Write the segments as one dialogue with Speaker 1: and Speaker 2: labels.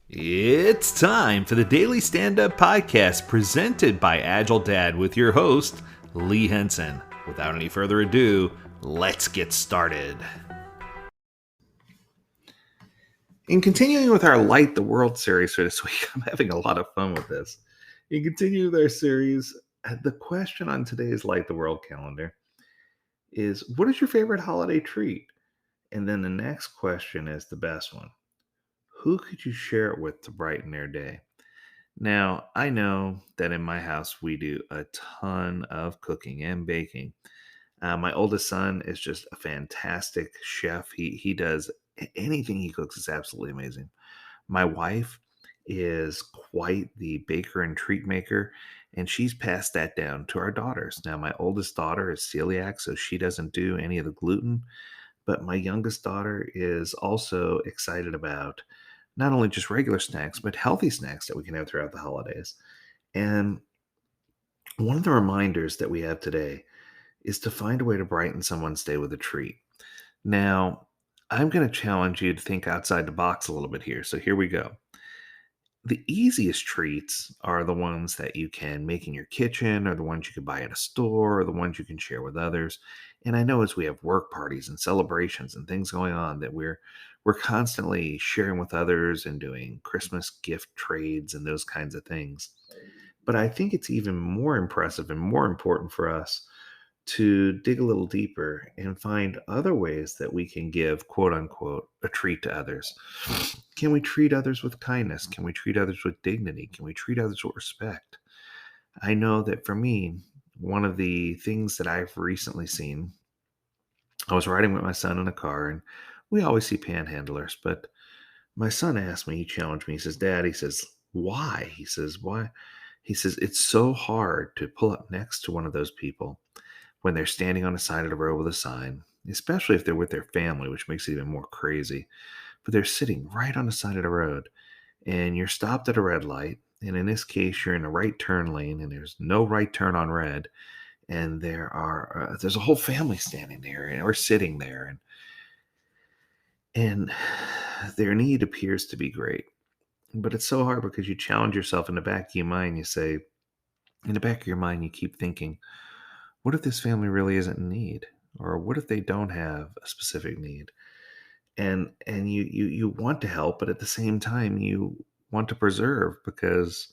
Speaker 1: It's time for the Daily Stand Up Podcast presented by Agile Dad with your host, Lee Henson. Without any further ado, let's get started. In continuing with our Light the World series for this week, I'm having a lot of fun with this. In continuing with our series, the question on today's Light the World calendar is, what is your favorite holiday treat? And then the next question is the best one. Who could you share it with to brighten their day? Now, I know that in my house we do a ton of cooking and baking. My oldest son is just a fantastic chef. He does anything he cooks is absolutely amazing. My wife is quite the baker and treat maker, and she's passed that down to our daughters. Now, my oldest daughter is celiac, so she doesn't do any of the gluten, but my youngest daughter is also excited about not only just regular snacks, but healthy snacks that we can have throughout the holidays. And one of the reminders that we have today is to find a way to brighten someone's day with a treat. Now, I'm going to challenge you to think outside the box a little bit here. So here we go. The easiest treats are the ones that you can make in your kitchen, or the ones you can buy at a store, or the ones you can share with others. And I know as we have work parties and celebrations and things going on that we're constantly sharing with others and doing Christmas gift trades and those kinds of things. But I think it's even more impressive and more important for us to dig a little deeper and find other ways that we can give, quote unquote, a treat to others. Can we treat others with kindness? Can we treat others with dignity? Can we treat others with respect? I know that for me, one of the things that I've recently seen, I was riding with my son in a car, and we always see panhandlers, but my son asked me, he challenged me, he says, Dad, he says, why? He says, why? He says, it's so hard to pull up next to one of those people when they're standing on the side of the road with a sign, especially if they're with their family, which makes it even more crazy. But they're sitting right on the side of the road, and you're stopped at a red light. And in this case, you're in a right turn lane, and there's no right turn on red. And there's a whole family standing there or sitting there, and their need appears to be great. But it's so hard because you challenge yourself in the back of your mind. You say, in the back of your mind, you keep thinking, what if this family really isn't in need? Or what if they don't have a specific need? And you want to help, but at the same time you want to preserve because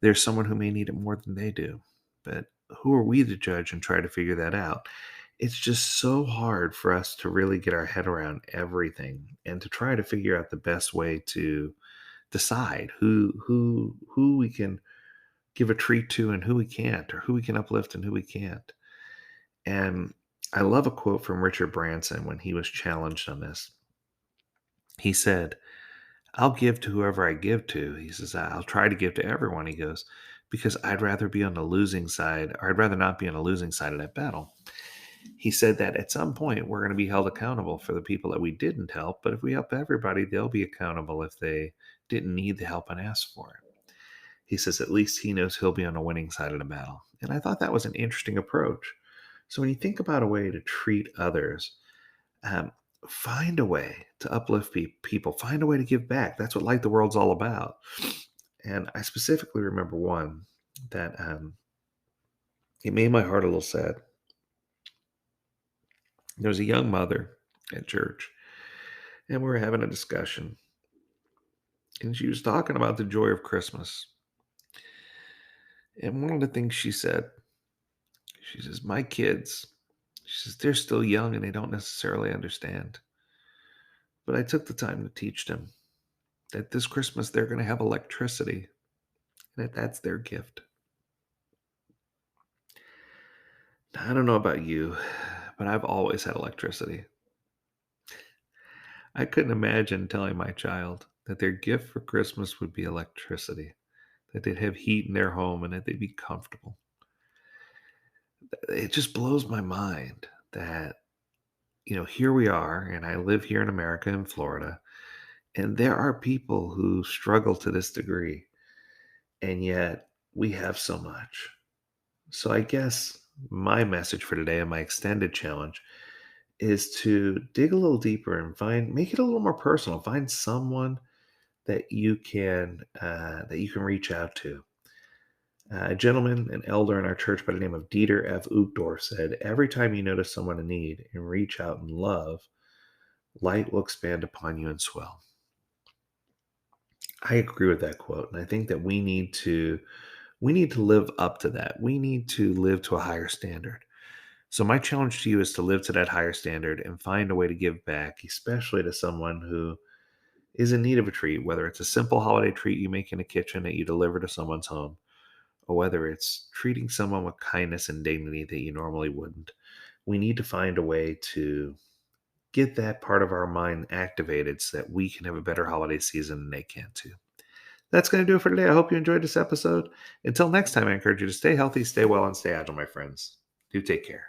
Speaker 1: there's someone who may need it more than they do. But who are we to judge and try to figure that out? It's just so hard for us to really get our head around everything and to try to figure out the best way to decide who we can give a treat to and who we can't, or who we can uplift and who we can't. And I love a quote from Richard Branson when he was challenged on this. He said, I'll give to whoever I give to. He says, I'll try to give to everyone. He goes, because I'd rather be on the losing side, or I'd rather not be on the losing side of that battle. He said that at some point we're going to be held accountable for the people that we didn't help. But if we help everybody, they'll be accountable if they didn't need the help and asked for it. He says, at least he knows he'll be on the winning side of the battle. And I thought that was an interesting approach. So when you think about a way to treat others, um, find a way to uplift people, find a way to give back. That's what Light the World's all about. And I specifically remember one that it made my heart a little sad. There was a young mother at church, and we were having a discussion, and she was talking about the joy of Christmas. And one of the things she said, she says, my kids, she says, they're still young and they don't necessarily understand. But I took the time to teach them that this Christmas they're going to have electricity, and that's their gift. Now, I don't know about you, but I've always had electricity. I couldn't imagine telling my child that their gift for Christmas would be electricity, that they'd have heat in their home and that they'd be comfortable. It just blows my mind that, here we are, and I live here in America, in Florida, and there are people who struggle to this degree, and yet we have so much. So I guess my message for today and my extended challenge is to dig a little deeper and make it a little more personal. Find someone that you can reach out to. A gentleman, an elder in our church by the name of Dieter F. Uchtdorf said, "Every time you notice someone in need and reach out in love, light will expand upon you and swell." I agree with that quote, and I think that we need to live up to that. We need to live to a higher standard. So my challenge to you is to live to that higher standard and find a way to give back, especially to someone who is in need of a treat, whether it's a simple holiday treat you make in a kitchen that you deliver to someone's home, or whether it's treating someone with kindness and dignity that you normally wouldn't. We need to find a way to get that part of our mind activated so that we can have a better holiday season and they can too. That's going to do it for today. I hope you enjoyed this episode. Until next time, I encourage you to stay healthy, stay well, and stay agile, my friends. Do take care.